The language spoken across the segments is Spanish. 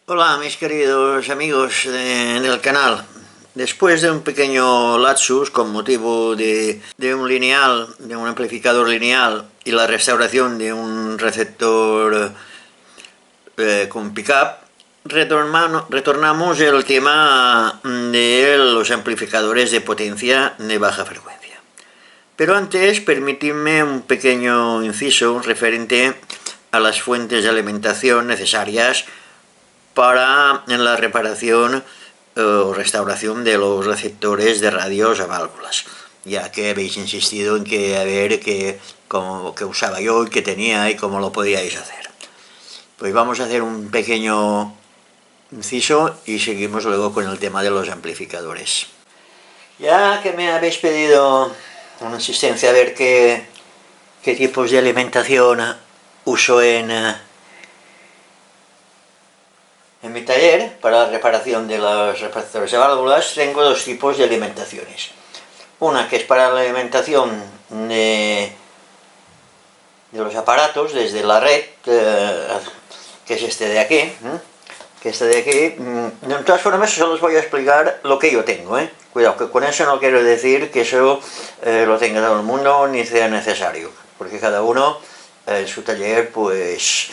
Hola mis queridos amigos del canal. Después de un pequeño lapsus con motivo de un lineal, de un amplificador lineal y la restauración de un receptor con pickup, retornamos al tema de los amplificadores de potencia de baja frecuencia. Pero antes, permitidme un pequeño inciso referente a las fuentes de alimentación necesarias para la reparación o restauración de los receptores de radios a válvulas, ya que habéis insistido en que a ver qué usaba yo y qué tenía y cómo lo podíais hacer. Pues vamos a hacer un pequeño inciso y seguimos luego con el tema de los amplificadores. Ya que me habéis pedido una asistencia a ver qué tipos de alimentación uso en mi taller para la reparación de los receptores de válvulas, tengo dos tipos de alimentaciones. Una que es para la alimentación de los aparatos desde la red, que es este de aquí. De todas formas, solo os voy a explicar lo que yo tengo. Cuidado, que con eso no quiero decir que eso lo tenga todo el mundo ni sea necesario, porque cada uno en su taller pues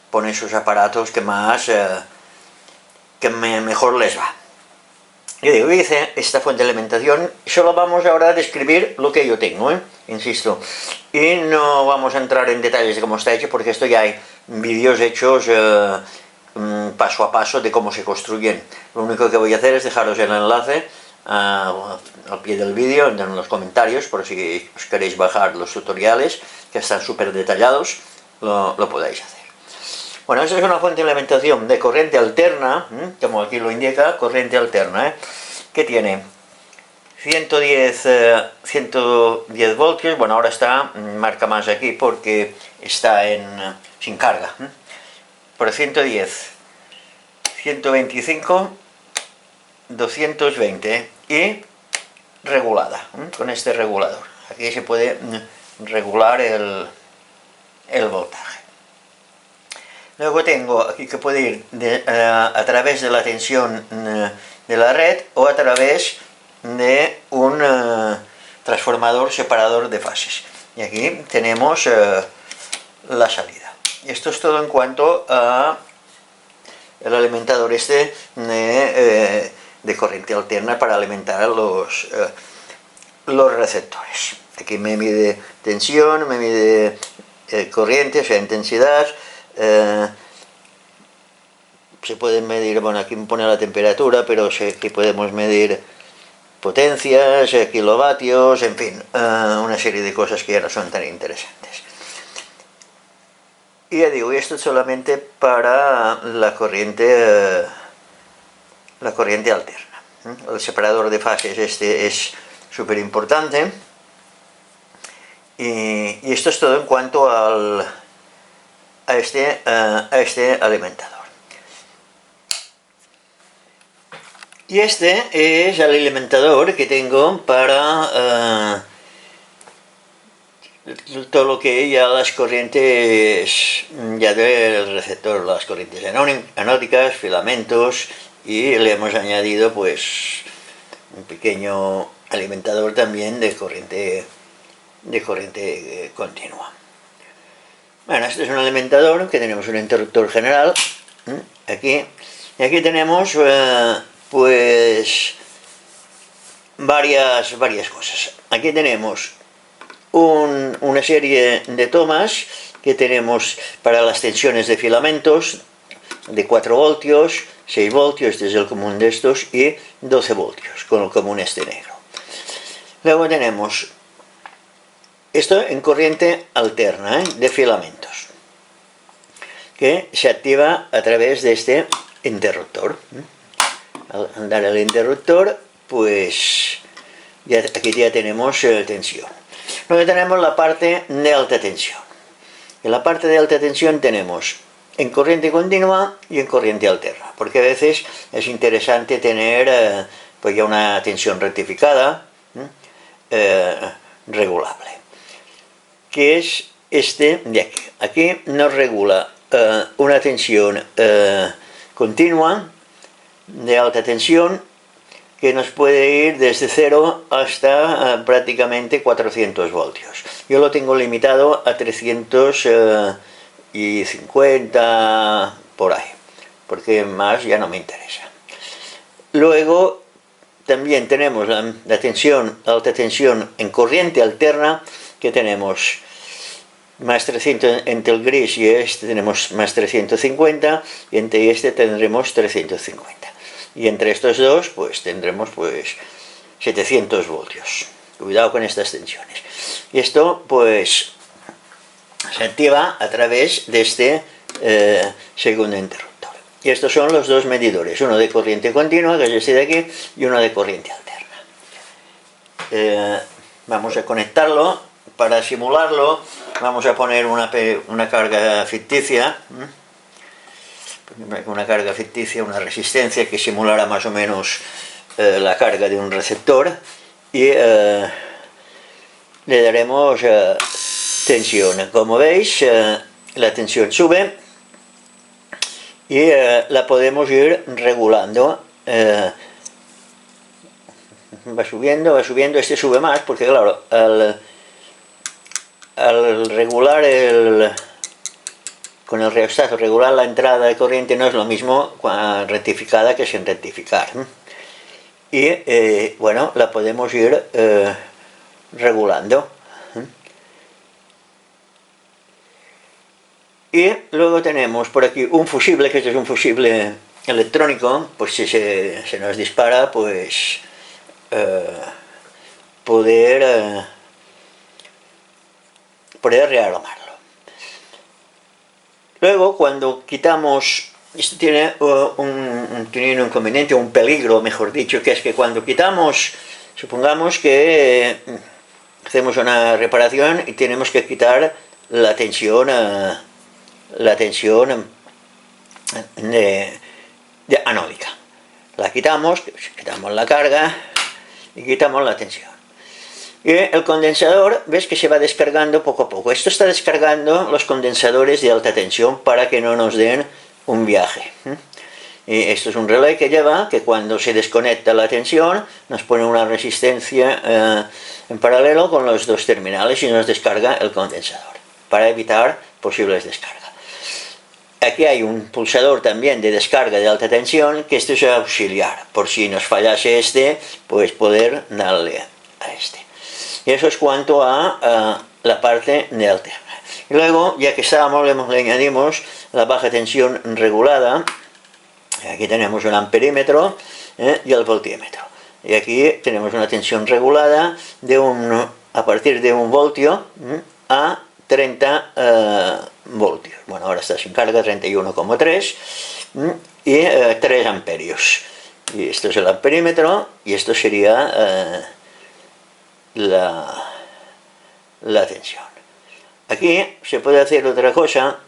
pone sus aparatos que mejor les va. Yo digo, hice esta fuente de alimentación, solo vamos ahora a describir lo que yo tengo, insisto, y no vamos a entrar en detalles de cómo está hecho, porque esto ya hay vídeos hechos paso a paso de cómo se construyen. Lo único que voy a hacer es dejaros el enlace al pie del vídeo, en los comentarios, por si os queréis bajar los tutoriales, que están súper detallados, lo podáis hacer. Bueno, esta es una fuente de alimentación de corriente alterna, como aquí lo indica, corriente alterna, que tiene 110 voltios. Bueno, ahora marca más aquí porque está sin carga, por 110, 125, 220 y regulada, con este regulador. Aquí se puede regular el voltaje. Luego tengo aquí que puede ir a través de la tensión de la red o a través de un transformador separador de fases. Y aquí tenemos la salida. Y esto es todo en cuanto a el alimentador de corriente alterna para alimentar los receptores. Aquí me mide tensión, me mide corriente, o sea, intensidad. Se puede medir, bueno, aquí me pone la temperatura, pero aquí podemos medir potencias, kilovatios, en fin, una serie de cosas que ya no son tan interesantes. Y ya digo, esto es solamente para la corriente alterna. El separador de fases es súper importante. Y esto es todo en cuanto a este alimentador. Y este es el alimentador que tengo para todo lo que ya las corrientes ya del receptor, las corrientes anódicas, filamentos, y le hemos añadido pues un pequeño alimentador también de corriente continua. Bueno, este es un alimentador que tenemos un interruptor general aquí, y aquí tenemos pues varias cosas. Aquí tenemos una serie de tomas que tenemos para las tensiones de filamentos de 4 voltios, 6 voltios, este es el común de estos, y 12 voltios, con el común este negro. Luego tenemos esto en corriente alterna, de filamentos, que se activa a través de este interruptor. Al dar el interruptor, pues aquí ya tenemos tensión. Luego tenemos la parte de alta tensión. En la parte de alta tensión tenemos en corriente continua y en corriente alterna, porque a veces es interesante tener pues ya una tensión rectificada, regulable, que es este de aquí. Aquí nos regula una tensión continua de alta tensión que nos puede ir desde 0 hasta prácticamente 400 voltios. Yo lo tengo limitado a 350 por ahí, porque más ya no me interesa. Luego también tenemos la tensión, alta tensión en corriente alterna, que tenemos más 300 entre el gris y este tenemos más 350 y entre este tendremos 350. Y entre estos dos pues tendremos pues 700 voltios. Cuidado con estas tensiones. Y esto pues se activa a través de este segundo interruptor. Y estos son los dos medidores, uno de corriente continua, que es este de aquí, y uno de corriente alterna. Vamos a conectarlo. Para simularlo vamos a poner una carga ficticia, una resistencia que simulará más o menos la carga de un receptor, y le daremos tensión. Como veis, la tensión sube y la podemos ir regulando. Va subiendo, este sube más, porque claro, al regular con el rheostato, regular la entrada de corriente no es lo mismo rectificada que sin rectificar. Y bueno, la podemos ir regulando. Y luego tenemos por aquí un fusible, que este es un fusible electrónico, pues si se nos dispara, pues poder rearmarlo. Luego, cuando quitamos, esto tiene un inconveniente, un peligro, mejor dicho, que es que cuando quitamos, supongamos que hacemos una reparación y tenemos que quitar la tensión anódica. La quitamos la carga y quitamos la tensión. Y el condensador, ves que se va descargando poco a poco. Esto está descargando los condensadores de alta tensión para que no nos den un viaje. Y esto es un relé que lleva, que cuando se desconecta la tensión, nos pone una resistencia en paralelo con los dos terminales y nos descarga el condensador, para evitar posibles descargas. Aquí hay un pulsador también de descarga de alta tensión, que esto es auxiliar, por si nos fallase este, pues poder darle a este. Y eso es cuanto a la parte de alterna. Y luego, ya que estábamos, le añadimos la baja tensión regulada. Aquí tenemos un amperímetro y el voltímetro. Y aquí tenemos una tensión regulada a partir de 1 voltio a 30 voltios. Bueno, ahora está sin carga, 31,3 y 3 amperios. Y esto es el amperímetro y esto sería la tensión. Aquí se puede hacer otra cosa,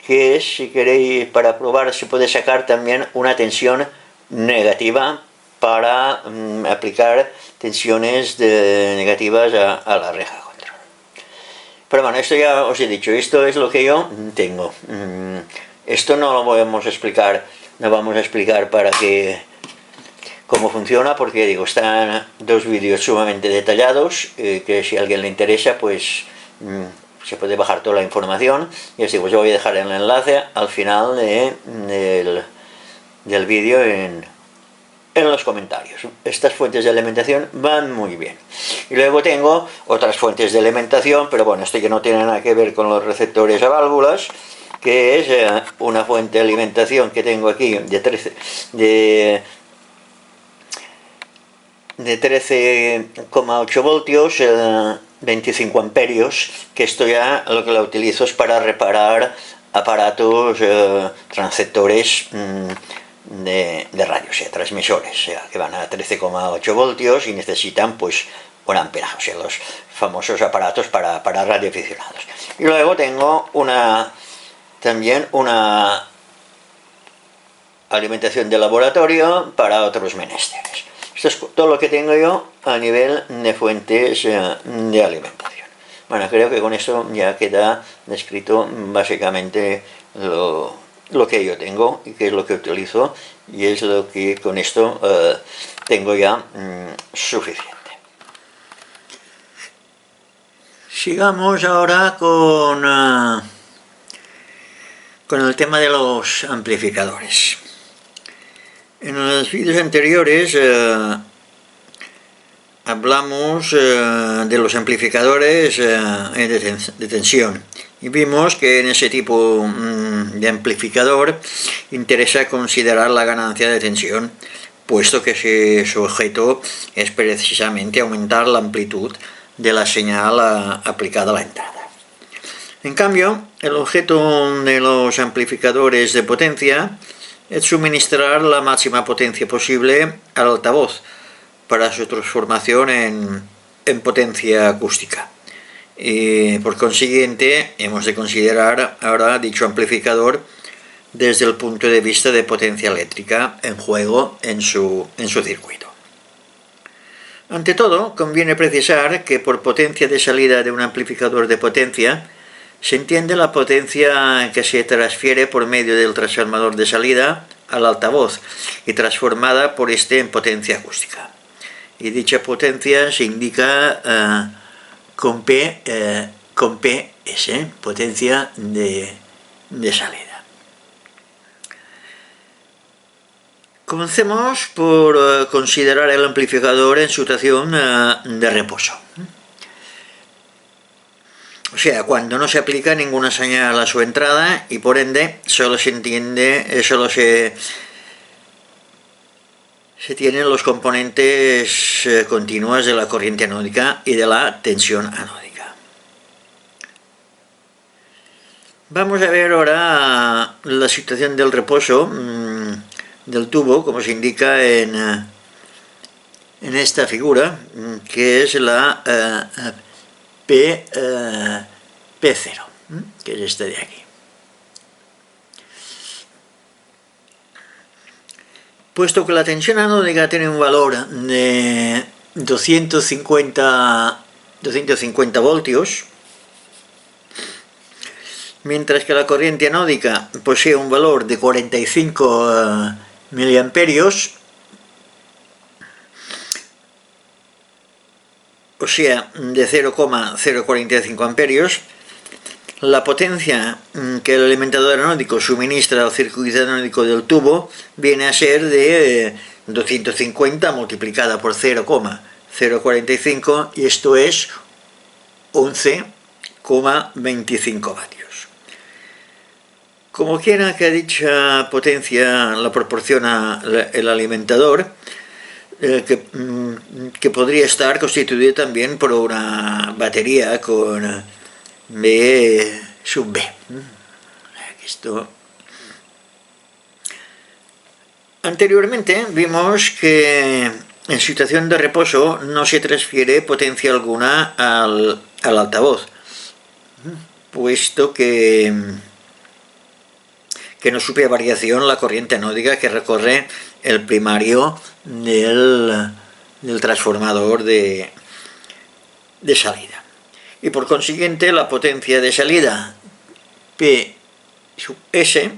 que es, si queréis, para probar, se puede sacar también una tensión negativa para aplicar tensiones negativas a la reja de control. Pero bueno, esto ya os he dicho, esto es lo que yo tengo. Esto no lo vamos a explicar para cómo funciona, porque digo, están 2 vídeos sumamente detallados, que si a alguien le interesa, pues se puede bajar toda la información. Y os digo, yo voy a dejar el enlace al final del vídeo en los comentarios. Estas fuentes de alimentación van muy bien. Y luego tengo otras fuentes de alimentación, pero bueno, esto ya no tiene nada que ver con los receptores a válvulas, que es una fuente de alimentación que tengo aquí de 13,8 voltios, 25 amperios, que esto ya lo que la utilizo es para reparar aparatos transceptores de radio, o sea, transmisores, o sea, que van a 13,8 voltios y necesitan pues un amperaje, o sea, los famosos aparatos para radioaficionados. Y luego tengo también una alimentación de laboratorio para otros menesteres. Esto es todo lo que tengo yo a nivel de fuentes de alimentación. Bueno, creo que con eso ya queda descrito básicamente lo que yo tengo y qué es lo que utilizo, y es lo que con esto tengo ya suficiente. Sigamos ahora con el tema de los amplificadores. En los vídeos anteriores hablamos de los amplificadores de tensión y vimos que en ese tipo de amplificador interesa considerar la ganancia de tensión, puesto que su objeto es precisamente aumentar la amplitud de la señal aplicada a la entrada. En cambio, el objeto de los amplificadores de potencia es suministrar la máxima potencia posible al altavoz para su transformación en potencia acústica. Y por consiguiente, hemos de considerar ahora dicho amplificador desde el punto de vista de potencia eléctrica en juego en su circuito. Ante todo, conviene precisar que por potencia de salida de un amplificador de potencia se entiende la potencia que se transfiere por medio del transformador de salida al altavoz y transformada por este en potencia acústica. Y dicha potencia se indica con PS, potencia de salida. Comencemos por considerar el amplificador en situación de reposo. O sea, cuando no se aplica ninguna señal a su entrada y por ende solo se tienen los componentes continuos de la corriente anódica y de la tensión anódica. Vamos a ver ahora la situación del reposo del tubo, como se indica en esta figura, que es la P0, que es esta de aquí. Puesto que la tensión anódica tiene un valor de 250 voltios, mientras que la corriente anódica posee un valor de 45 miliamperios, o sea, de 0,045 amperios, la potencia que el alimentador anódico suministra al circuito anódico del tubo viene a ser de 250 multiplicada por 0,045, y esto es 11,25 vatios. Como quiera que dicha potencia la proporciona el alimentador, que podría estar constituido también por una batería con B sub B. Anteriormente vimos que en situación de reposo no se transfiere potencia alguna al altavoz, puesto que no sufre variación la corriente anódica que recorre el primario del transformador de salida. Y por consiguiente la potencia de salida P sub S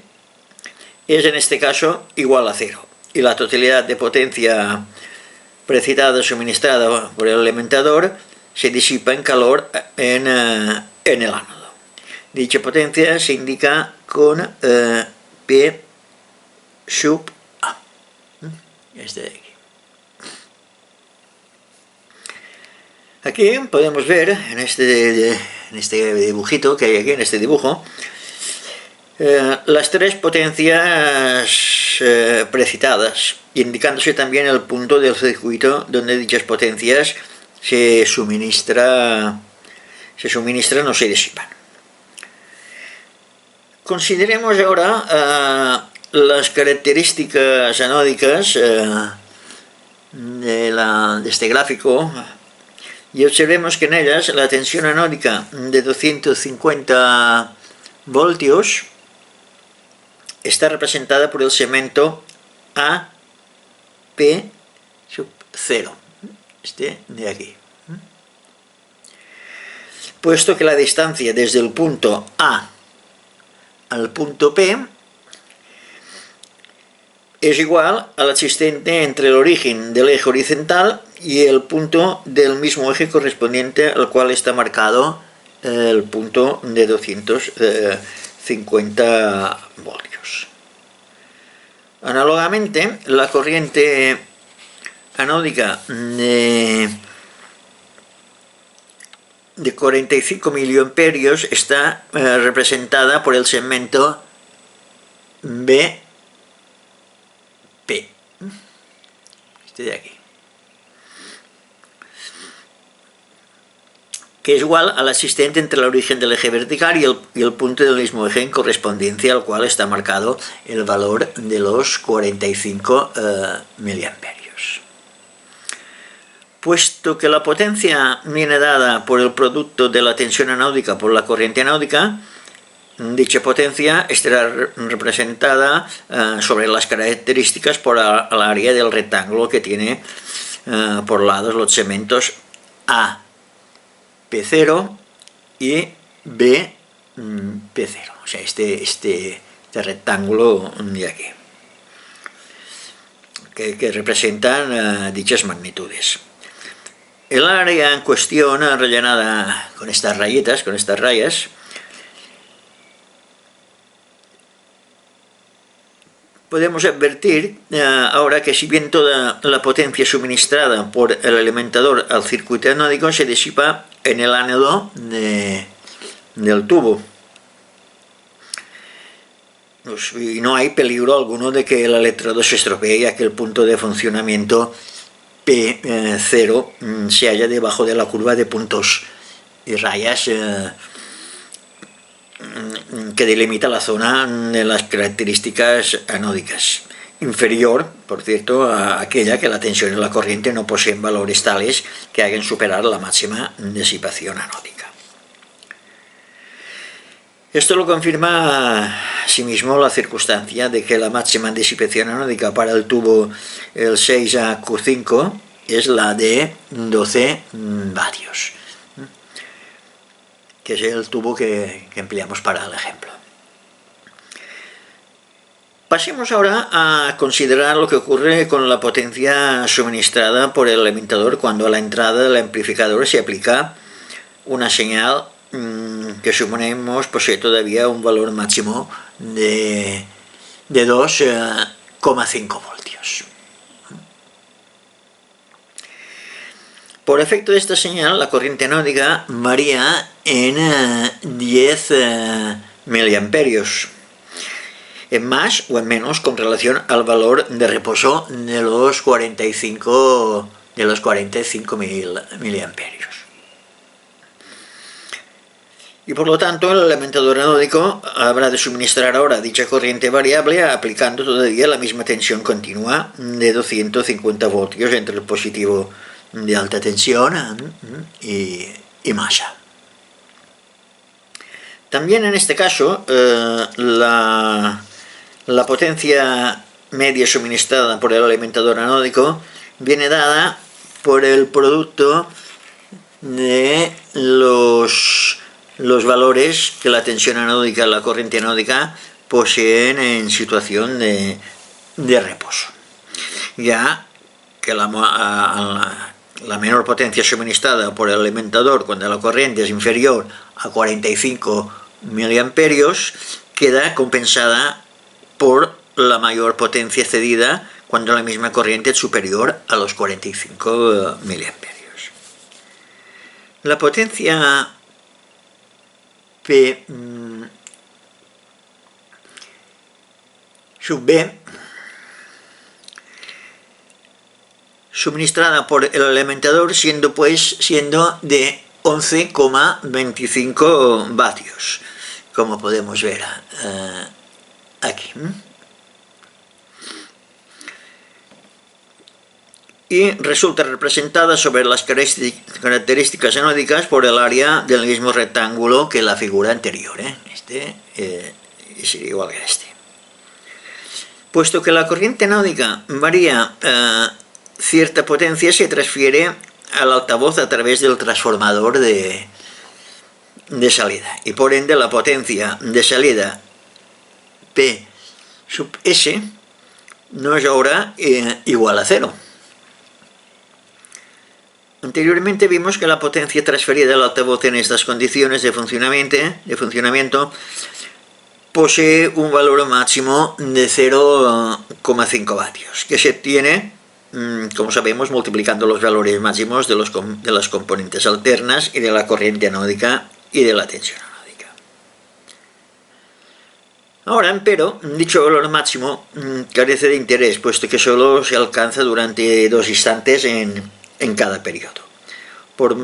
es en este caso igual a 0, y la totalidad de potencia precitada suministrada por el alimentador se disipa en calor en el ánodo. Dicha potencia se indica con P sub A, este de aquí. Aquí podemos ver, en este dibujito que hay aquí, en este dibujo, las tres potencias precitadas, indicándose también el punto del circuito donde dichas potencias se suministran o se disipan. Consideremos ahora las características anódicas de este gráfico y observemos que en ellas la tensión anódica de 250 voltios está representada por el segmento AP sub 0, este de aquí. Puesto que la distancia desde el punto A al punto P es igual al existente entre el origen del eje horizontal y el punto del mismo eje correspondiente al cual está marcado el punto de 250 voltios. Análogamente, la corriente anódica de 45 miliamperios está representada por el segmento BP, este de aquí, que es igual al asistente entre el origen del eje vertical y el punto del mismo eje en correspondencia al cual está marcado el valor de los 45 miliamperios. Puesto que la potencia viene dada por el producto de la tensión anódica por la corriente anódica, dicha potencia estará representada sobre las características por el área del rectángulo que tiene por lados los segmentos A, P0 y B, P0. O sea, este rectángulo de aquí, que representan dichas magnitudes. El área en cuestión, rellenada con estas rayitas, con estas rayas, podemos advertir ahora que si bien toda la potencia suministrada por el alimentador al circuito anódico se disipa en el ánodo del tubo, y no hay peligro alguno de que el electrodo se estropee, ya que el punto de funcionamiento P0 se halla debajo de la curva de puntos y rayas que delimita la zona de las características anódicas, inferior, por cierto, a aquella que la tensión y la corriente no poseen valores tales que hagan superar la máxima disipación anódica. Esto lo confirma asimismo la circunstancia de que la máxima disipación anódica para el tubo el 6AQ5 es la de 12 vatios, que es el tubo que empleamos para el ejemplo. Pasemos ahora a considerar lo que ocurre con la potencia suministrada por el alimentador cuando a la entrada del amplificador se aplica una señal que suponemos posee todavía un valor máximo de 2,5 voltios. Por efecto de esta señal, la corriente anódica varía en 10 miliamperios, en más o en menos con relación al valor de reposo de los 45 miliamperios. Y por lo tanto el alimentador anódico habrá de suministrar ahora dicha corriente variable aplicando todavía la misma tensión continua de 250 voltios entre el positivo de alta tensión y masa. También en este caso la potencia media suministrada por el alimentador anódico viene dada por el producto de los valores que la tensión anódica y la corriente anódica poseen en situación de reposo, ya que la menor potencia suministrada por el alimentador cuando la corriente es inferior a 45 miliamperios queda compensada por la mayor potencia cedida cuando la misma corriente es superior a los 45 miliamperios. La potencia P sub B suministrada por el alimentador siendo de 11,25 vatios, como podemos ver aquí. Y resulta representada sobre las características anódicas por el área del mismo rectángulo que la figura anterior. Este sería igual que este. Puesto que la corriente anódica varía cierta potencia, se transfiere al altavoz a través del transformador de salida, y por ende la potencia de salida P sub S no es ahora igual a cero. Anteriormente vimos que la potencia transferida al altavoz en estas condiciones de funcionamiento posee un valor máximo de 0,5 vatios, que se obtiene, como sabemos, multiplicando los valores máximos de las componentes alternas y de la corriente anódica y de la tensión anódica. Ahora, empero, dicho valor máximo carece de interés, puesto que solo se alcanza durante 2 instantes en cada periodo. Por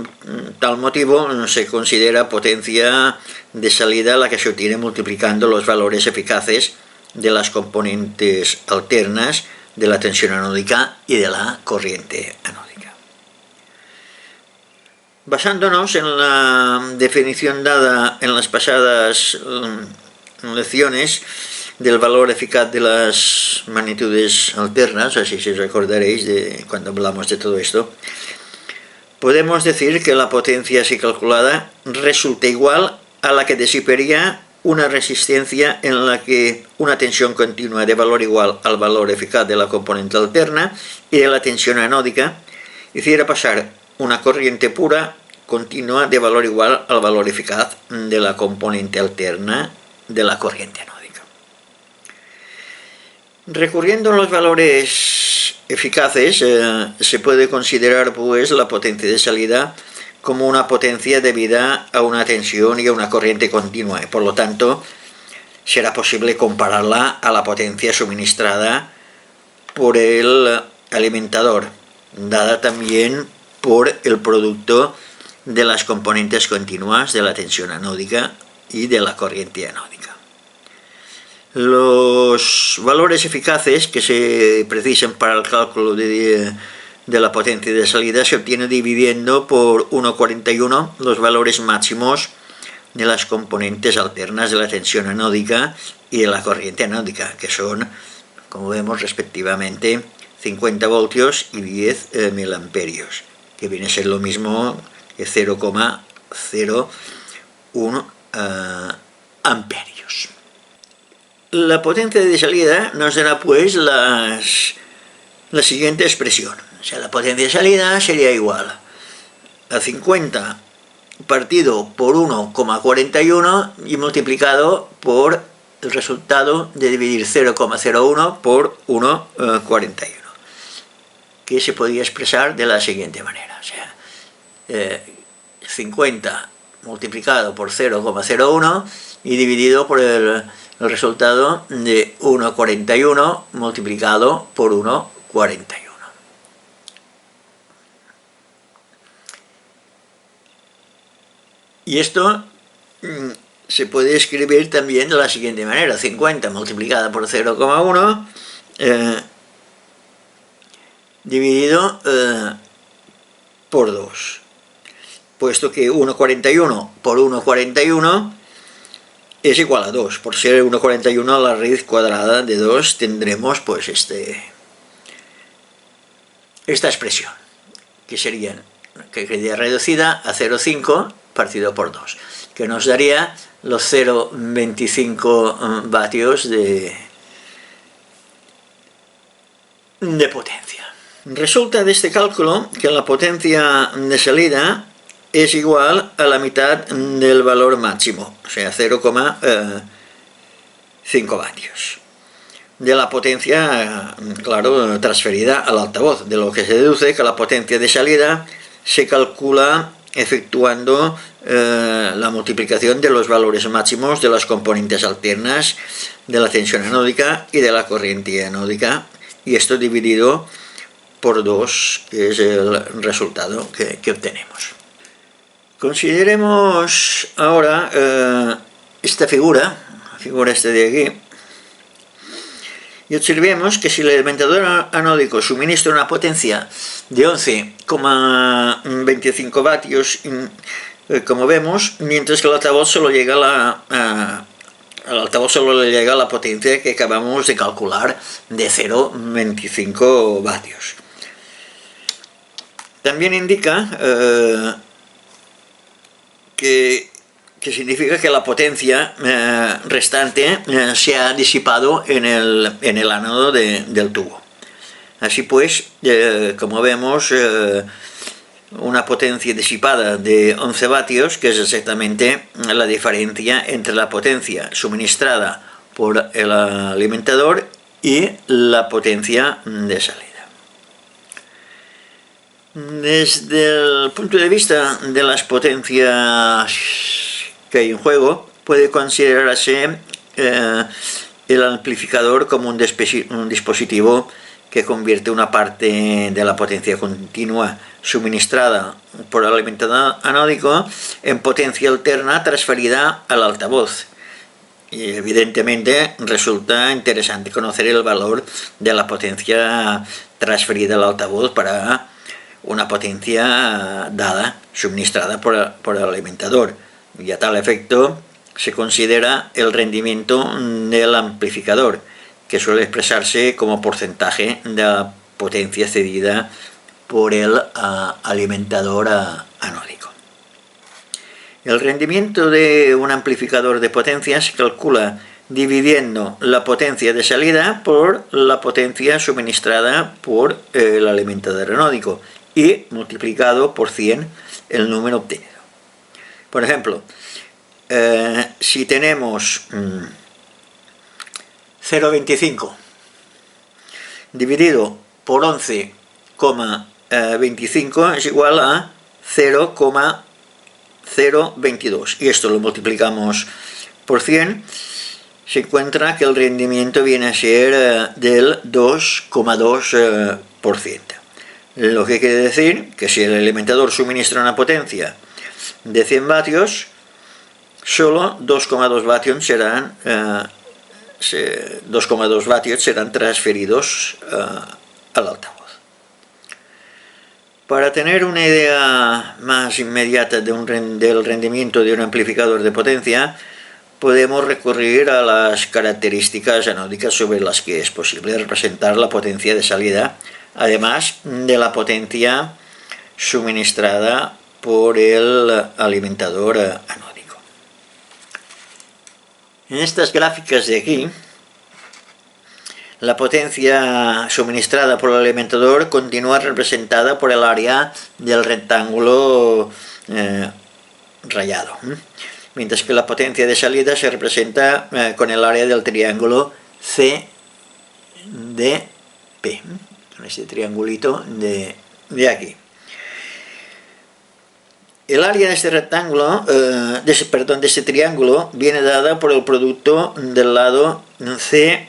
tal motivo se considera potencia de salida la que se obtiene multiplicando los valores eficaces de las componentes alternas, de la tensión anódica y de la corriente anódica. Basándonos en la definición dada en las pasadas lecciones del valor eficaz de las magnitudes alternas, así si os recordaréis de cuando hablamos de todo esto, podemos decir que la potencia así calculada resulta igual a la que disiparía una resistencia en la que una tensión continua de valor igual al valor eficaz de la componente alterna y de la tensión anódica hiciera pasar una corriente pura continua de valor igual al valor eficaz de la componente alterna de la corriente anódica. Recurriendo a los valores eficaces, se puede considerar pues la potencia de salida como una potencia debida a una tensión y a una corriente continua, y por lo tanto será posible compararla a la potencia suministrada por el alimentador, dada también por el producto de las componentes continuas de la tensión anódica y de la corriente anódica. Los valores eficaces que se precisan para el cálculo de la potencia de salida se obtiene dividiendo por 1,41 los valores máximos de las componentes alternas de la tensión anódica y de la corriente anódica, que son, como vemos, respectivamente 50 voltios y 10 miliamperios, que viene a ser lo mismo que 0,01 amperios. La potencia de salida nos dará pues la siguiente expresión. O sea, la potencia de salida sería igual a 50 partido por 1,41 y multiplicado por el resultado de dividir 0,01 por 1,41, que se podría expresar de la siguiente manera. O sea, 50 multiplicado por 0,01 y dividido por el resultado de 1,41 multiplicado por 1,41. Y esto se puede escribir también de la siguiente manera: 50 multiplicada por 0,1 dividido por 2, puesto que 1,41 por 1,41 es igual a 2. Por ser 1,41 a la raíz cuadrada de 2 tendremos pues esta expresión, que quedaría reducida a 0,5 partido por 2, que nos daría los 0,25 vatios de potencia. Resulta de este cálculo que la potencia de salida es igual a la mitad del valor máximo, o sea, 0,5 vatios, de la potencia, claro, transferida al altavoz, de lo que se deduce que la potencia de salida se calcula efectuando la multiplicación de los valores máximos de las componentes alternas de la tensión anódica y de la corriente anódica, y esto dividido por 2, que es el resultado que obtenemos. Consideremos ahora esta figura, la figura esta de aquí, y observemos que si el alimentador anódico suministra una potencia de 11,25 vatios, como vemos, mientras que al altavoz solo llega al altavoz solo le llega la potencia que acabamos de calcular de 0,25 vatios. También indica que significa que la potencia restante se ha disipado en el ánodo del tubo. Así pues, como vemos, una potencia disipada de 11 vatios, que es exactamente la diferencia entre la potencia suministrada por el alimentador y la potencia de salida. Desde el punto de vista de las potencias que hay en juego, puede considerarse el amplificador como un dispositivo que convierte una parte de la potencia continua suministrada por el alimentador anódico en potencia alterna transferida al altavoz. Y evidentemente resulta interesante conocer el valor de la potencia transferida al altavoz para una potencia dada, suministrada por el alimentador. Y a tal efecto se considera el rendimiento del amplificador, que suele expresarse como porcentaje de la potencia cedida por el alimentador anódico. El rendimiento de un amplificador de potencia se calcula dividiendo la potencia de salida por la potencia suministrada por el alimentador anódico y multiplicado por 100 el número obtenido. Por ejemplo, si tenemos 0,25 dividido por 11,25 es igual a 0,022, y esto lo multiplicamos por 100, se encuentra que el rendimiento viene a ser del 2,2%. Lo que quiere decir que si el alimentador suministra una potencia de 100 vatios, solo 2,2 vatios serán transferidos al altavoz. Para tener una idea más inmediata del rendimiento de un amplificador de potencia, podemos recurrir a las características anódicas sobre las que es posible representar la potencia de salida, además de la potencia suministrada por el alimentador anódico. En estas gráficas de aquí, la potencia suministrada por el alimentador continúa representada por el área del rectángulo rayado, mientras que la potencia de salida se representa con el área del triángulo CDP, con este triangulito de aquí. El área de este rectángulo, de este triángulo, viene dada por el producto del lado CP0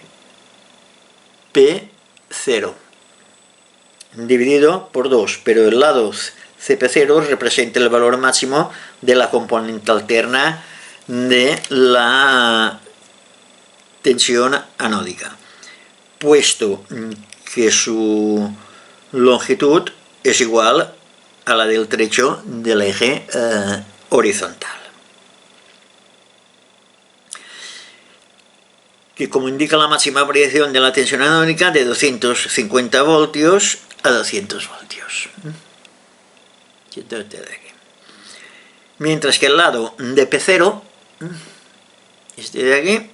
dividido por 2, pero el lado CP0 representa el valor máximo de la componente alterna de la tensión anódica, puesto que su longitud es igual a la del trecho del eje horizontal, que como indica la máxima variación de la tensión anódica de 250 voltios a 200 voltios. Mientras que el lado de P0, este de aquí,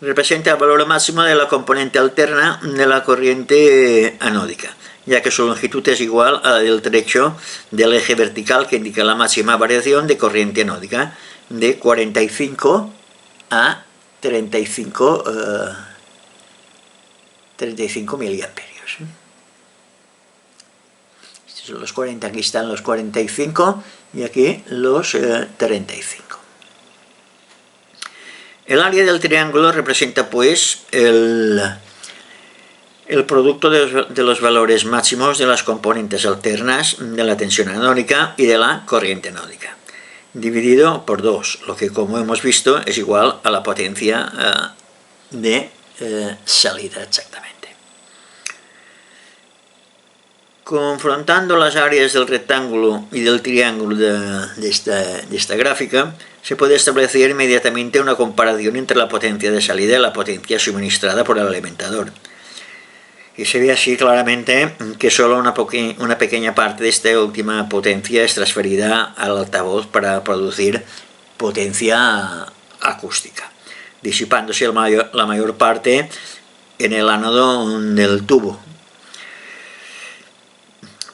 representa el valor máximo de la componente alterna de la corriente anódica, ya que su longitud es igual a la del trecho del eje vertical, que indica la máxima variación de corriente anódica de 45 a 35 miliamperios. Estos son los 40, aquí están los 45 y aquí los 35. El área del triángulo representa pues el producto de los valores máximos de las componentes alternas de la tensión anódica y de la corriente anódica. dividido por 2, lo que, como hemos visto, es igual a la potencia de salida exactamente. Confrontando las áreas del rectángulo y del triángulo de esta gráfica, se puede establecer inmediatamente una comparación entre la potencia de salida y la potencia suministrada por el alimentador. Y se ve así claramente que solo una pequeña parte de esta última potencia es transferida al altavoz para producir potencia acústica, disipándose la mayor parte en el ánodo del tubo,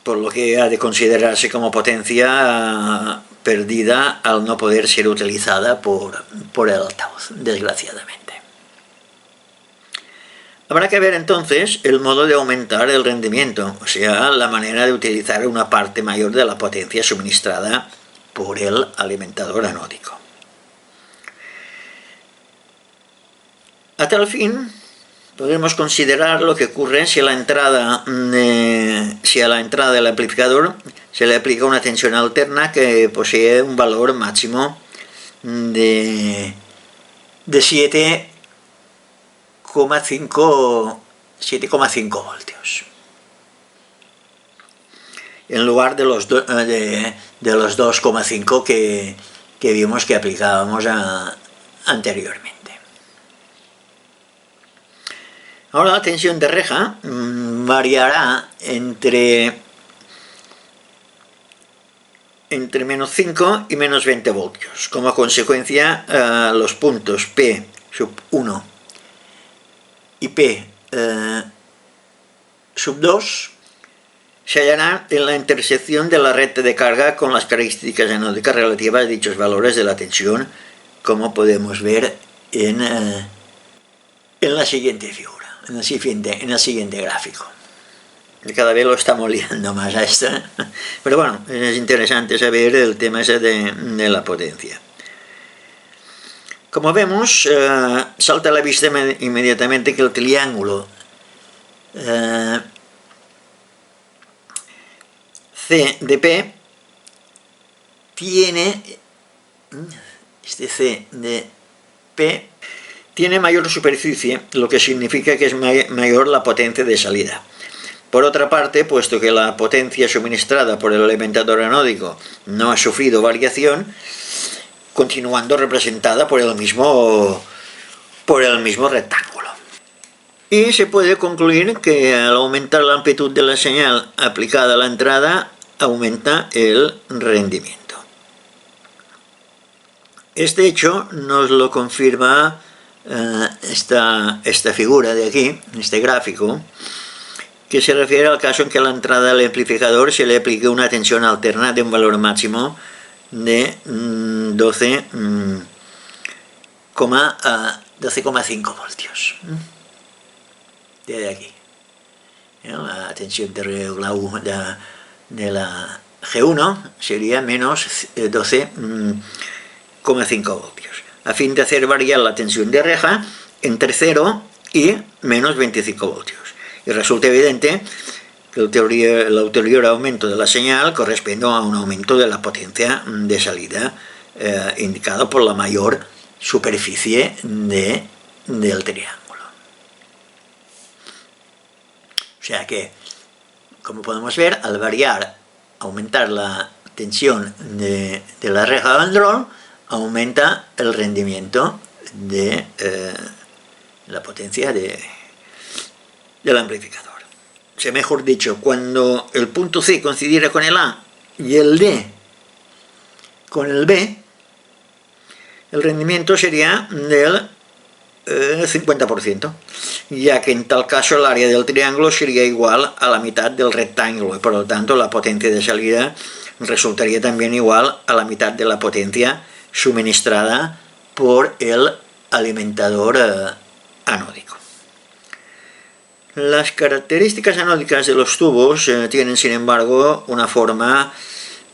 por lo que ha de considerarse como potencia perdida al no poder ser utilizada por el altavoz, desgraciadamente. Habrá que ver entonces el modo de aumentar el rendimiento, o sea, la manera de utilizar una parte mayor de la potencia suministrada por el alimentador anódico. A tal fin, podemos considerar lo que ocurre si a la entrada del amplificador se le aplica una tensión alterna que posee un valor máximo de 7,5 voltios, en lugar de los 2,5 que vimos que aplicábamos anteriormente. Ahora la tensión de reja variará entre menos 5 y menos 20 voltios. Como consecuencia, los puntos P sub 1 y P sub 2 se hallarán en la intersección de la red de carga con las características anódicas relativas a dichos valores de la tensión, como podemos ver en la siguiente figura, en el siguiente gráfico. Cada vez lo estamos liando más a esto, pero bueno, es interesante saber el tema ese de la potencia. Como vemos, salta a la vista inmediatamente que el triángulo CDP tiene mayor superficie, lo que significa que es mayor la potencia de salida. Por otra parte, puesto que la potencia suministrada por el alimentador anódico no ha sufrido variación, continuando representada por el mismo rectángulo. Y se puede concluir que al aumentar la amplitud de la señal aplicada a la entrada, aumenta el rendimiento. Este hecho nos lo confirma esta figura de aquí, este gráfico, que se refiere al caso en que a la entrada del amplificador se le aplique una tensión alterna de un valor máximo de 12,5 voltios. Desde aquí. La tensión de la G1 sería menos 12,5 voltios, a fin de hacer variar la tensión de reja entre 0 y menos 25 voltios. Y resulta evidente que el ulterior aumento de la señal corresponde a un aumento de la potencia de salida indicado por la mayor superficie del triángulo. O sea que, como podemos ver, al aumentar la tensión de la reja de Androl, aumenta el rendimiento de la potencia del amplificador. O sea, mejor dicho, cuando el punto C coincidiera con el A y el D con el B, el rendimiento sería del 50%, ya que en tal caso el área del triángulo sería igual a la mitad del rectángulo y por lo tanto la potencia de salida resultaría también igual a la mitad de la potencia suministrada por el alimentador anódico. Las características anódicas de los tubos tienen, sin embargo, una forma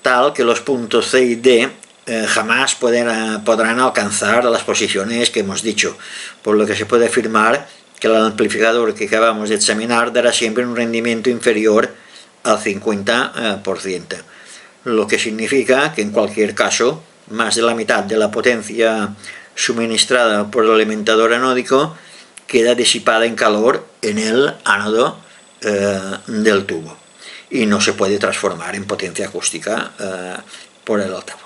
tal que los puntos C y D jamás podrán alcanzar las posiciones que hemos dicho, por lo que se puede afirmar que el amplificador que acabamos de examinar dará siempre un rendimiento inferior al 50%, lo que significa que en cualquier caso más de la mitad de la potencia suministrada por el alimentador anódico queda disipada en calor en el ánodo del tubo y no se puede transformar en potencia acústica por el altavoz.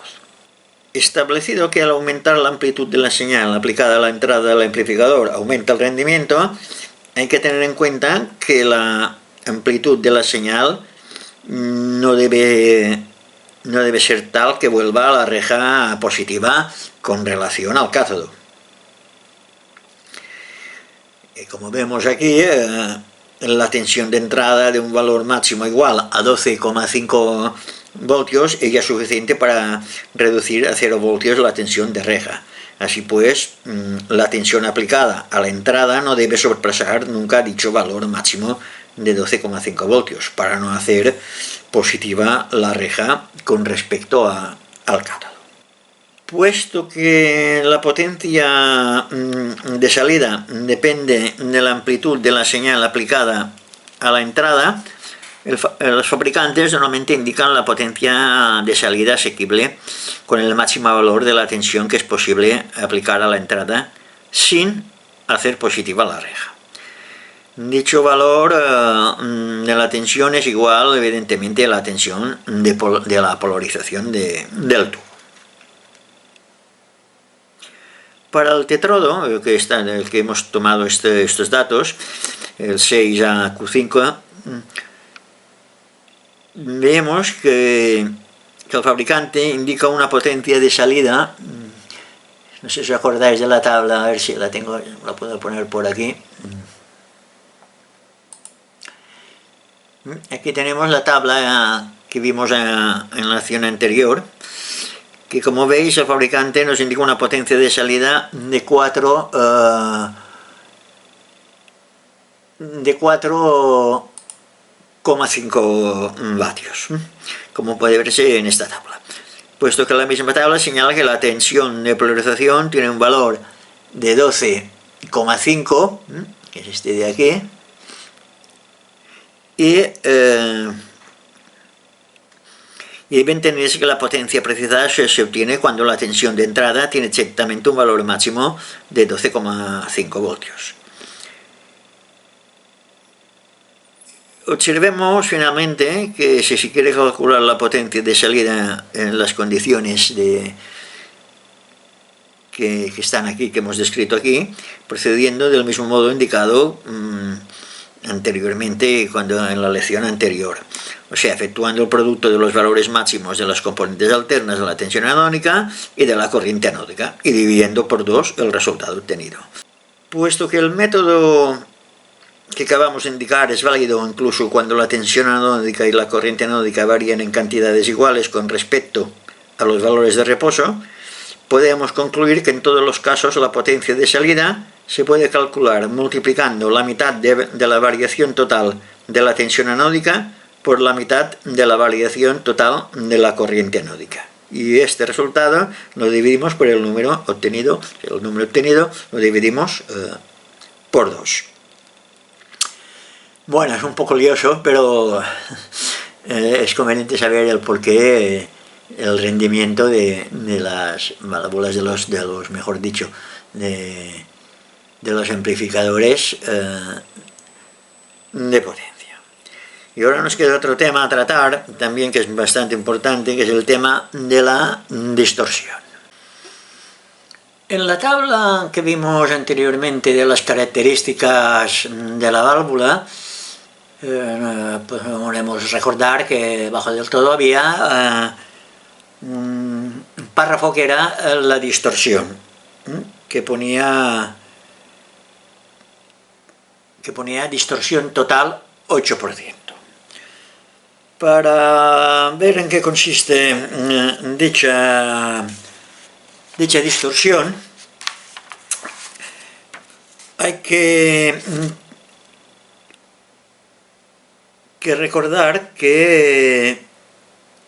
Establecido que al aumentar la amplitud de la señal aplicada a la entrada del amplificador aumenta el rendimiento, hay que tener en cuenta que la amplitud de la señal no debe ser tal que vuelva a la reja positiva con relación al cátodo. Y como vemos aquí, la tensión de entrada de un valor máximo igual a 12,5 voltios es suficiente para reducir a 0 voltios la tensión de reja. Así pues, la tensión aplicada a la entrada no debe sobrepasar nunca dicho valor máximo de 12,5 voltios para no hacer positiva la reja con respecto al cátodo. Puesto que la potencia de salida depende de la amplitud de la señal aplicada a la entrada, los fabricantes normalmente indican la potencia de salida asequible con el máximo valor de la tensión que es posible aplicar a la entrada sin hacer positiva la reja. Dicho valor de la tensión es igual, evidentemente, a la tensión de la polarización del tubo. Para el tetrodo, el que hemos tomado estos datos, el 6AQ5, vemos que el fabricante indica una potencia de salida. No sé si os acordáis de la tabla, a ver si la puedo poner por aquí. Aquí tenemos la tabla que vimos en la lección anterior, que como veis el fabricante nos indica una potencia de salida de 4,5 vatios, como puede verse en esta tabla. Puesto que la misma tabla señala que la tensión de polarización tiene un valor de 12,5, que es este de aquí, y debe entenderse que la potencia precisada se obtiene cuando la tensión de entrada tiene exactamente un valor máximo de 12,5 voltios. Observemos finalmente que si se quiere calcular la potencia de salida en las condiciones que están aquí, que hemos descrito aquí, procediendo del mismo modo indicado anteriormente, en la lección anterior, o sea, efectuando el producto de los valores máximos de las componentes alternas de la tensión anódica y de la corriente anódica y dividiendo por 2 el resultado obtenido. Puesto que el método que acabamos de indicar es válido incluso cuando la tensión anódica y la corriente anódica varían en cantidades iguales con respecto a los valores de reposo, podemos concluir que en todos los casos la potencia de salida se puede calcular multiplicando la mitad de la variación total de la tensión anódica por la mitad de la variación total de la corriente anódica. Y este resultado lo dividimos por el número obtenido. El número obtenido lo dividimos por 2. Bueno, es un poco lioso, pero es conveniente saber el porqué, el rendimiento de las válvulas de los mejor dicho, de los amplificadores de potencia. Y ahora nos queda otro tema a tratar, también que es bastante importante, que es el tema de la distorsión. En la tabla que vimos anteriormente de las características de la válvula, podemos recordar que debajo del todo había un párrafo que era la distorsión, que ponía distorsión total 8%. Para ver en qué consiste dicha distorsión, hay que recordar que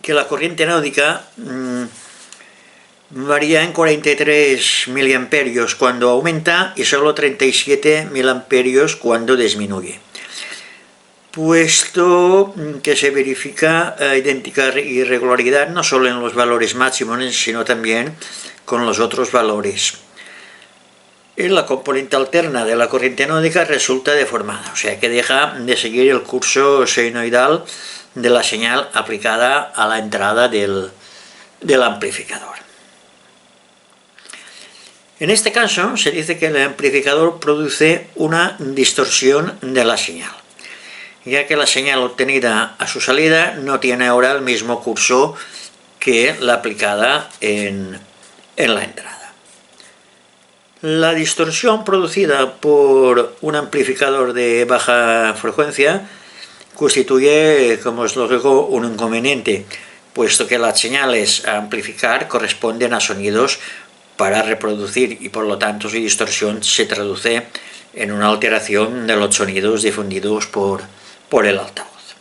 la corriente anódica varía en 43 miliamperios cuando aumenta y solo 37 miliamperios cuando disminuye. puesto que se verifica idéntica irregularidad no solo en los valores máximos, sino también con los otros valores. Y la componente alterna de la corriente anódica resulta deformada, o sea que deja de seguir el curso senoidal de la señal aplicada a la entrada del amplificador. En este caso se dice que el amplificador produce una distorsión de la señal, ya que la señal obtenida a su salida no tiene ahora el mismo curso que la aplicada en la entrada. La distorsión producida por un amplificador de baja frecuencia constituye, como es lógico, un inconveniente, puesto que las señales a amplificar corresponden a sonidos para reproducir y por lo tanto su distorsión se traduce en una alteración de los sonidos difundidos por el altavoz.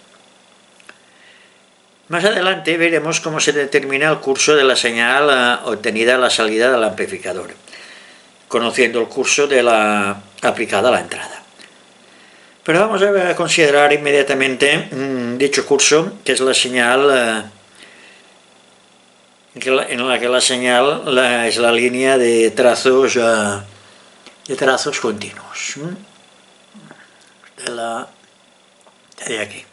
Más adelante veremos cómo se determina el curso de la señal obtenida a la salida del amplificador, conociendo el curso de la aplicada a la entrada. Pero vamos a considerar inmediatamente dicho curso, que es la señal en la que la señal es la línea de trazos continuos. De aquí.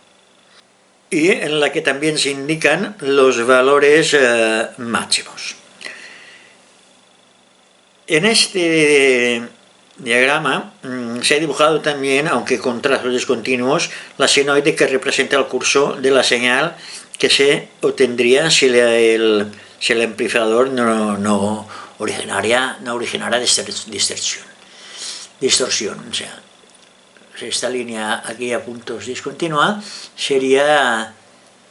Y en la que también se indican los valores máximos. En este diagrama se ha dibujado también, aunque con trazos discontinuos, la senoide que representa el curso de la señal que se obtendría si el amplificador no originara distorsión. O sea, esta línea aquí a puntos discontinua sería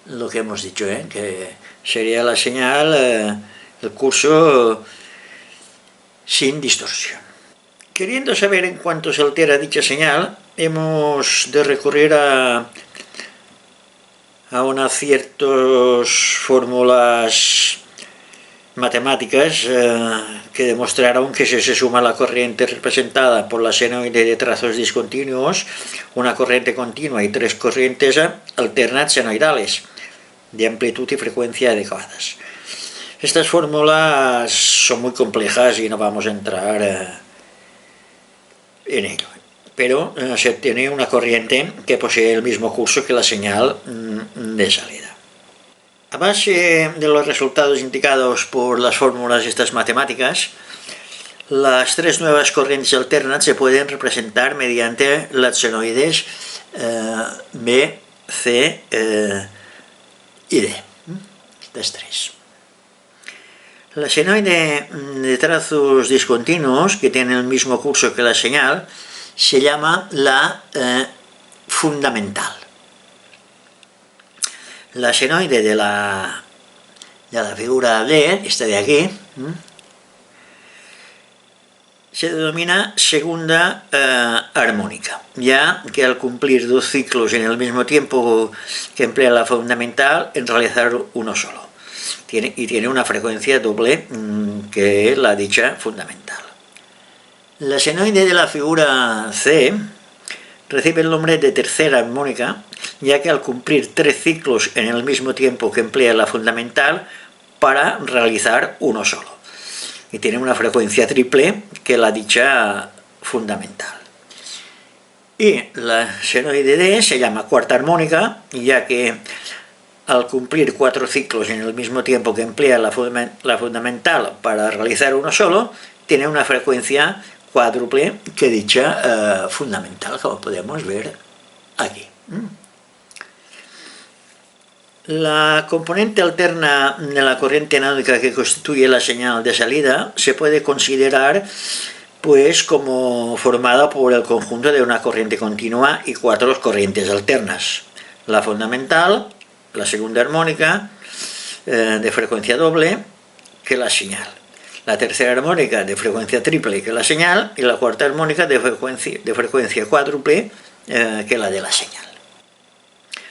lo que hemos dicho, que sería la señal, el curso sin distorsión. Queriendo saber en cuánto se altera dicha señal, hemos de recurrir a unas ciertas fórmulas matemáticas que demostraron que si se suma la corriente representada por la senoide de trazos discontinuos, una corriente continua y tres corrientes alternas senoidales de amplitud y frecuencia adecuadas. Estas fórmulas son muy complejas y no vamos a entrar en ello, pero se obtiene una corriente que posee el mismo curso que la señal de salida. A base de los resultados indicados por las fórmulas estas matemáticas, las tres nuevas corrientes alternas se pueden representar mediante las senoides B, C y D. Estas tres. La senoide de trazos discontinuos, que tiene el mismo curso que la señal, se llama la fundamental. La senoide de la figura D, esta de aquí, se denomina segunda armónica, ya que al cumplir dos ciclos en el mismo tiempo que emplea la fundamental, en realizar uno solo. Tiene una frecuencia doble que la dicha fundamental. La senoide de la figura C recibe el nombre de tercera armónica, ya que al cumplir tres ciclos en el mismo tiempo que emplea la fundamental para realizar uno solo. Y tiene una frecuencia triple que la dicha fundamental. Y la senoide D se llama cuarta armónica, ya que al cumplir cuatro ciclos en el mismo tiempo que emplea la fundamental para realizar uno solo, tiene una frecuencia cuádruple que dicha fundamental, como podemos ver aquí. La componente alterna de la corriente anódica que constituye la señal de salida se puede considerar pues como formada por el conjunto de una corriente continua y cuatro corrientes alternas. La fundamental, la segunda armónica de frecuencia doble, que es la señal. La tercera armónica de frecuencia triple, que es la señal, y la cuarta armónica de frecuencia cuádruple, que es la de la señal.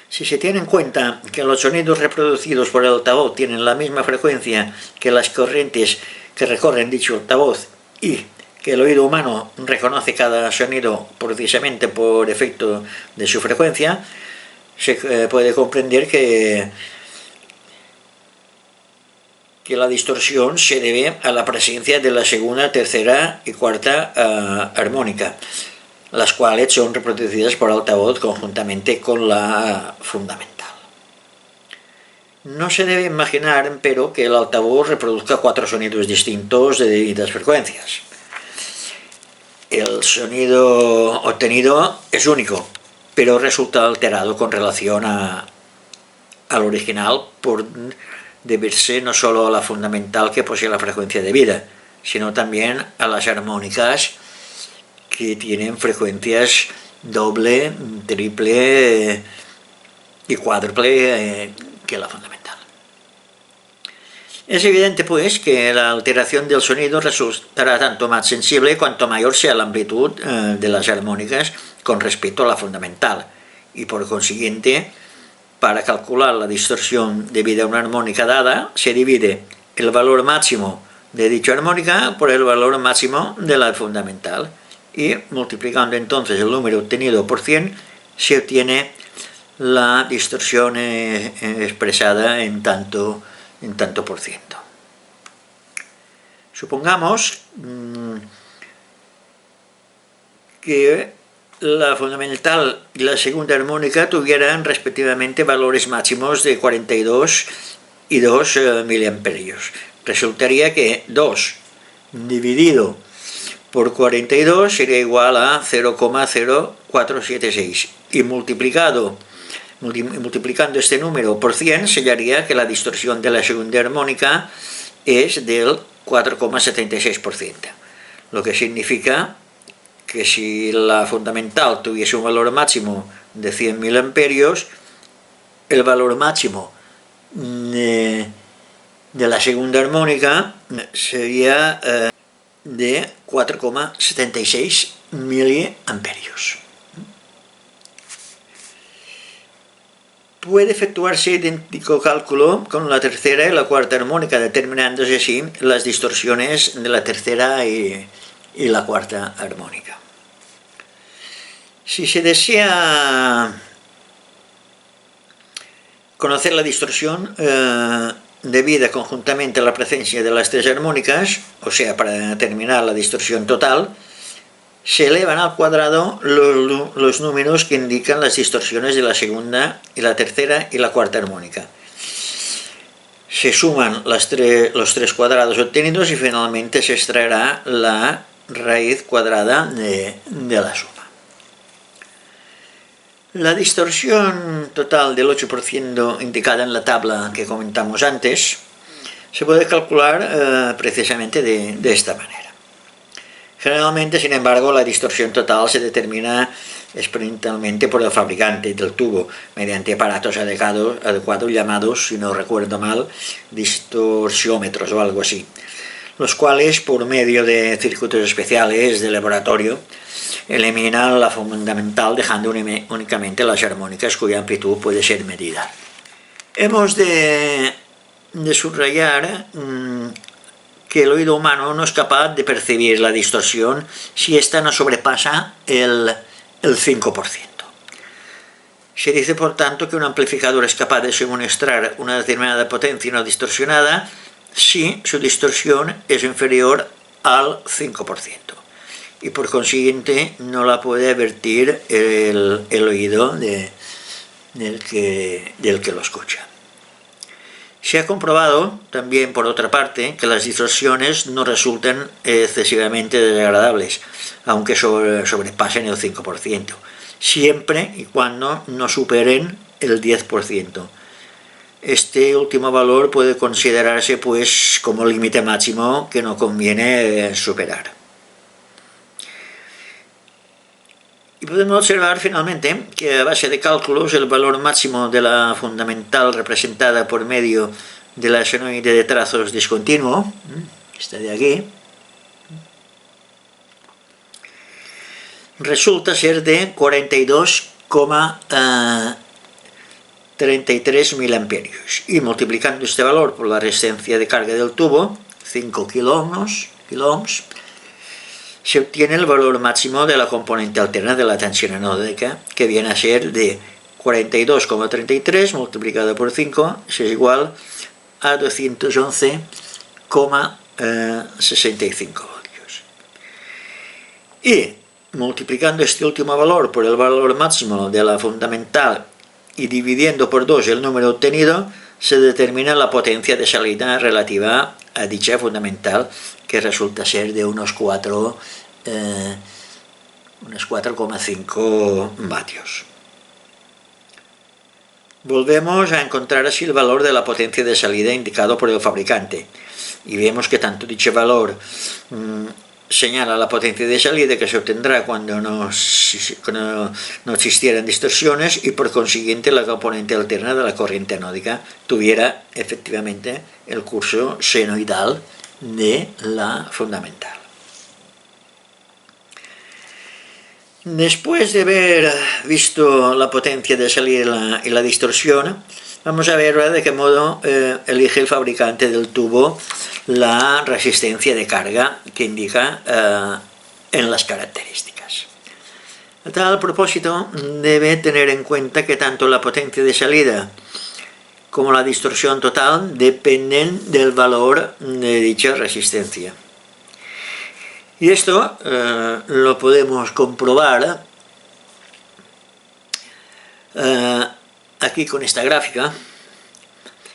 Si se tiene en cuenta que los sonidos reproducidos por el altavoz tienen la misma frecuencia que las corrientes que recorren dicho altavoz y que el oído humano reconoce cada sonido precisamente por efecto de su frecuencia, se puede comprender que la distorsión se debe a la presencia de la segunda, tercera y cuarta armónica, las cuales son reproducidas por altavoz conjuntamente con la fundamental. No se debe imaginar, pero, que el altavoz reproduzca 4 sonidos distintos de distintas frecuencias. El sonido obtenido es único, pero resulta alterado con relación al original por deberse no solo a la fundamental que posee la frecuencia debida, sino también a las armónicas que tienen frecuencias doble, triple y cuádruple que la fundamental. Es evidente, pues, que la alteración del sonido resultará tanto más sensible cuanto mayor sea la amplitud de las armónicas con respecto a la fundamental, y por consiguiente, para calcular la distorsión debida a una armónica dada, se divide el valor máximo de dicha armónica por el valor máximo de la fundamental, y multiplicando entonces el número obtenido por 100, se obtiene la distorsión expresada en tanto por ciento. Supongamos que la fundamental y la segunda armónica tuvieran respectivamente valores máximos de 42 y 2 miliamperios. Resultaría que 2 dividido por 42 sería igual a 0,0476, y multiplicando este número por 100 se hallaría que la distorsión de la segunda armónica es del 4,76%, lo que significa que si la fundamental tuviese un valor máximo de 100 miliamperios, el valor máximo de la segunda armónica sería de 4,76 miliamperios. Puede efectuarse idéntico cálculo con la tercera y la cuarta armónica, determinándose así las distorsiones de la tercera y la cuarta armónica. Si se desea conocer la distorsión debida conjuntamente a la presencia de las tres armónicas, o sea, para determinar la distorsión total, se elevan al cuadrado los números que indican las distorsiones de la segunda y la tercera y la cuarta armónica. Se suman los tres cuadrados obtenidos y finalmente se extraerá la raíz cuadrada de la suma. La distorsión total del 8% indicada en la tabla que comentamos antes se puede calcular precisamente de esta manera. Generalmente, sin embargo, la distorsión total se determina experimentalmente por el fabricante del tubo, mediante aparatos adecuados llamados, si no recuerdo mal, distorsiómetros o algo así, los cuales, por medio de circuitos especiales de laboratorio, eliminan la fundamental, dejando únicamente las armónicas cuya amplitud puede ser medida. Hemos de subrayar que el oído humano no es capaz de percibir la distorsión si ésta no sobrepasa el 5%. Se dice, por tanto, que un amplificador es capaz de suministrar una determinada potencia no distorsionada si su distorsión es inferior al 5%, y por consiguiente no la puede advertir el oído del que lo escucha. Se ha comprobado también, por otra parte, que las distorsiones no resultan excesivamente desagradables, aunque sobrepasen el 5%, siempre y cuando no superen el 10%. Este último valor puede considerarse, pues, como límite máximo que no conviene superar. Y podemos observar finalmente que a base de cálculos el valor máximo de la fundamental representada por medio de la senoide de trazos discontinuo, esta de aquí, resulta ser de 42,33 miliamperios, y multiplicando este valor por la resistencia de carga del tubo, 5 kiloohms, se obtiene el valor máximo de la componente alterna de la tensión anódica, que viene a ser de 42,33 multiplicado por 5 es igual a 211,65 voltios. Y multiplicando este último valor por el valor máximo de la fundamental y dividiendo por 2 el número obtenido, se determina la potencia de salida relativa a dicha fundamental, que resulta ser de unos 4,5 vatios. Volvemos a encontrar así el valor de la potencia de salida indicado por el fabricante y vemos que tanto dicho valor señala la potencia de salida que se obtendrá cuando no existieran distorsiones y por consiguiente la componente alterna de la corriente anódica tuviera efectivamente el curso senoidal de la fundamental. Después de haber visto la potencia de salida y la distorsión, vamos a ver de qué modo elige el fabricante del tubo la resistencia de carga que indica en las características. A tal propósito, debe tener en cuenta que tanto la potencia de salida como la distorsión total dependen del valor de dicha resistencia. Y esto lo podemos comprobar aquí con esta gráfica,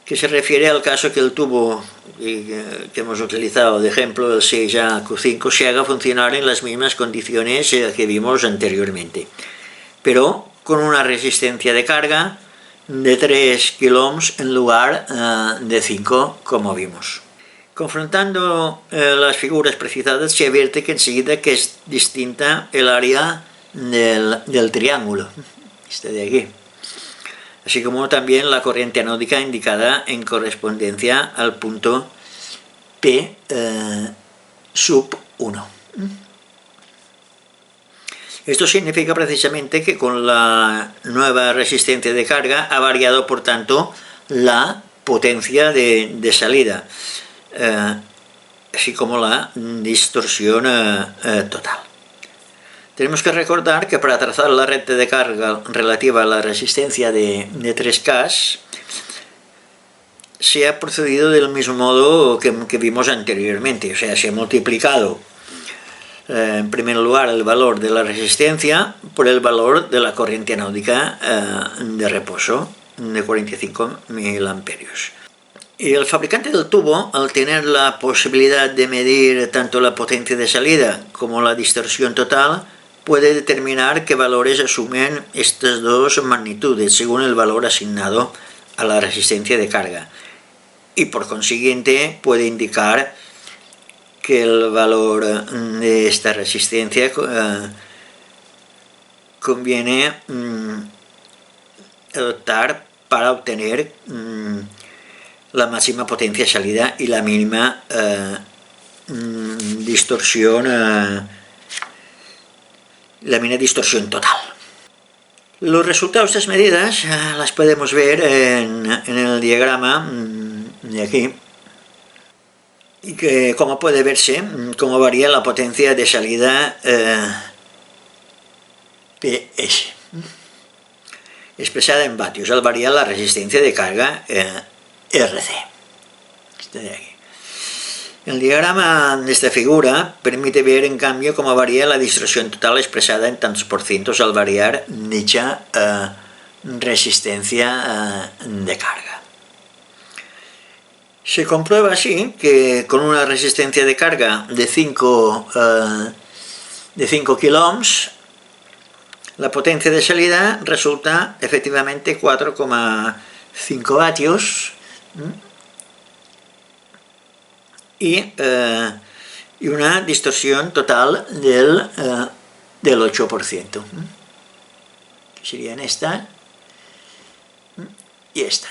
que se refiere al caso que el tubo que hemos utilizado de ejemplo, el 6AQ5, se haga funcionar en las mismas condiciones que vimos anteriormente, pero con una resistencia de carga de 3 kΩ en lugar de 5, como vimos. Confrontando las figuras precisadas se advierte que enseguida que es distinta el área del triángulo, este de aquí, así como también la corriente anódica indicada en correspondencia al punto P sub 1. Esto significa precisamente que con la nueva resistencia de carga ha variado, por tanto, la potencia de salida, así como la distorsión total. Tenemos que recordar que para trazar la red de carga relativa a la resistencia de 3K se ha procedido del mismo modo que vimos anteriormente, o sea, se ha multiplicado en primer lugar el valor de la resistencia por el valor de la corriente anódica de reposo de 45.000 amperios. Y el fabricante del tubo, al tener la posibilidad de medir tanto la potencia de salida como la distorsión total, puede determinar qué valores asumen estas dos magnitudes según el valor asignado a la resistencia de carga. Y por consiguiente puede indicar que el valor de esta resistencia conviene adoptar para obtener la máxima potencia de salida y la mínima distorsión total. Los resultados de estas medidas las podemos ver en el diagrama de aquí, y que como puede verse cómo varía la potencia de salida PS expresada en vatios al variar la resistencia de carga RC. Este de aquí. El diagrama de esta figura permite ver en cambio cómo varía la distorsión total expresada en tantos por cientos al variar dicha resistencia de carga. Se comprueba así que con una resistencia de carga de 5 kΩ la potencia de salida resulta efectivamente 4,5 vatios y una distorsión total del 8%, que serían esta y esta.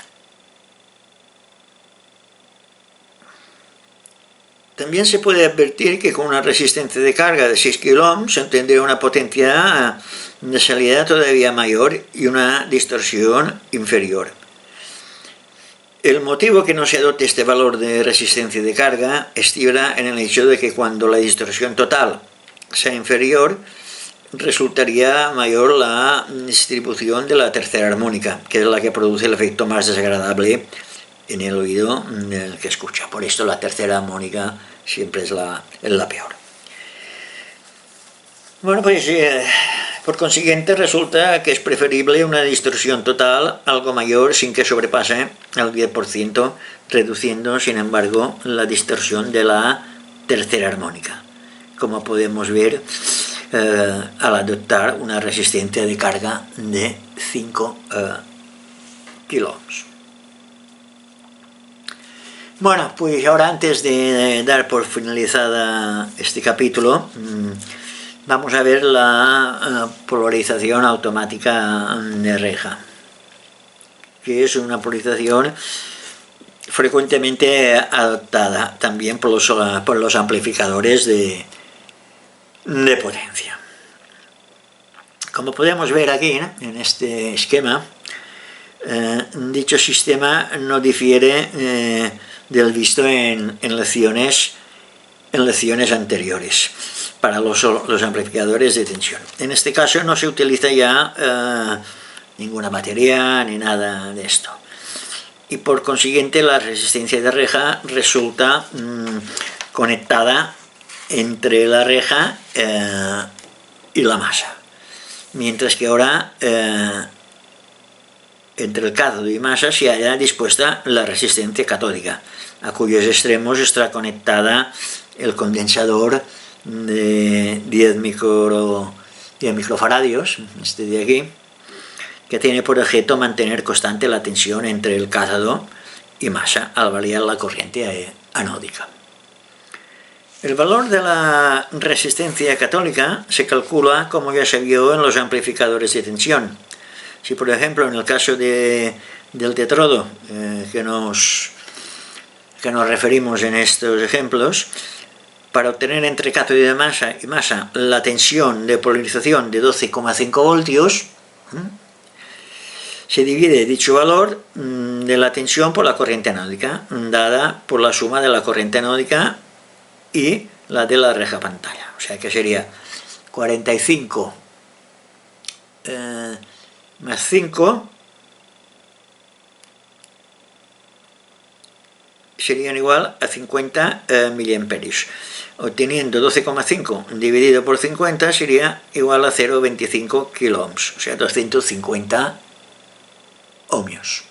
También se puede advertir que con una resistencia de carga de 6 kΩ se obtendría una potencia de salida todavía mayor y una distorsión inferior. El motivo que no se adopte este valor de resistencia de carga estriba en el hecho de que cuando la distorsión total sea inferior, resultaría mayor la distribución de la tercera armónica, que es la que produce el efecto más desagradable en el oído del que escucha. Por esto la tercera armónica siempre es la peor. Bueno, pues por consiguiente resulta que es preferible una distorsión total algo mayor sin que sobrepase el 10%, reduciendo sin embargo la distorsión de la tercera armónica, como podemos ver al adoptar una resistencia de carga de 5 kiloohms. Bueno, pues ahora antes de dar por finalizada este capítulo, vamos a ver la polarización automática de reja, que es una polarización frecuentemente adoptada también por los amplificadores de potencia. Como podemos ver aquí, ¿no?, en este esquema, dicho sistema no difiere del visto en lecciones anteriores para los amplificadores de tensión. En este caso no se utiliza ya ninguna batería ni nada de esto, y por consiguiente la resistencia de reja resulta conectada entre la reja y la masa, mientras que ahora entre el cátodo y masa se halla dispuesta la resistencia catódica, a cuyos extremos está conectada el condensador de 10 microfaradios, este de aquí, que tiene por objeto mantener constante la tensión entre el cátodo y masa al variar la corriente anódica. El valor de la resistencia catódica se calcula como ya se vio en los amplificadores de tensión. Si por ejemplo en el caso del tetrodo que nos referimos en estos ejemplos, para obtener entre cátodo y masa la tensión de polarización de 12,5 voltios, se divide dicho valor de la tensión por la corriente anódica, dada por la suma de la corriente anódica y la de la reja pantalla. O sea que sería 45 más 5 serían igual a 50 miliamperios. Obteniendo 12,5 dividido por 50 sería igual a 0,25 kiloohms, o sea 250 ohmios.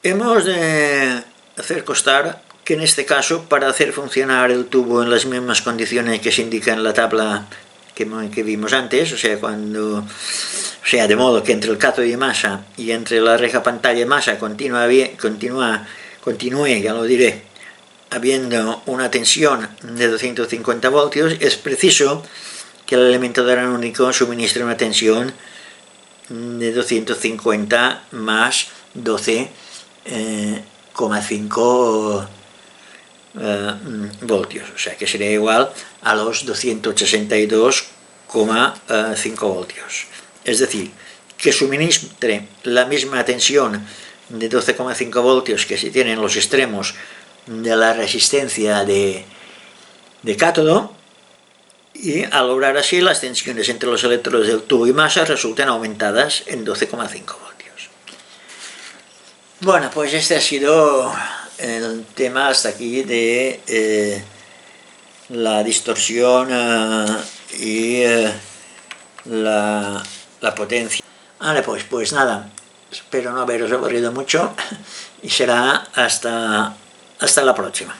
Hemos de hacer constar que en este caso, para hacer funcionar el tubo en las mismas condiciones que se indican en la tabla que vimos antes, o sea, de modo que entre el cátodo y masa y entre la reja pantalla y masa continúe, ya lo diré, habiendo una tensión de 250 voltios, es preciso que el elemento anódico suministre una tensión de 250 más 12,5 voltios, o sea que sería igual a los 282,5 voltios. Es decir, que suministre la misma tensión de 12,5 voltios que se tiene en los extremos de la resistencia de cátodo, y al lograr así las tensiones entre los electrodos del tubo y masa resultan aumentadas en 12,5 voltios. Bueno, pues este ha sido el tema hasta aquí de la distorsión y la potencia. Vale, pues nada, espero no haberos aburrido mucho y será hasta la próxima.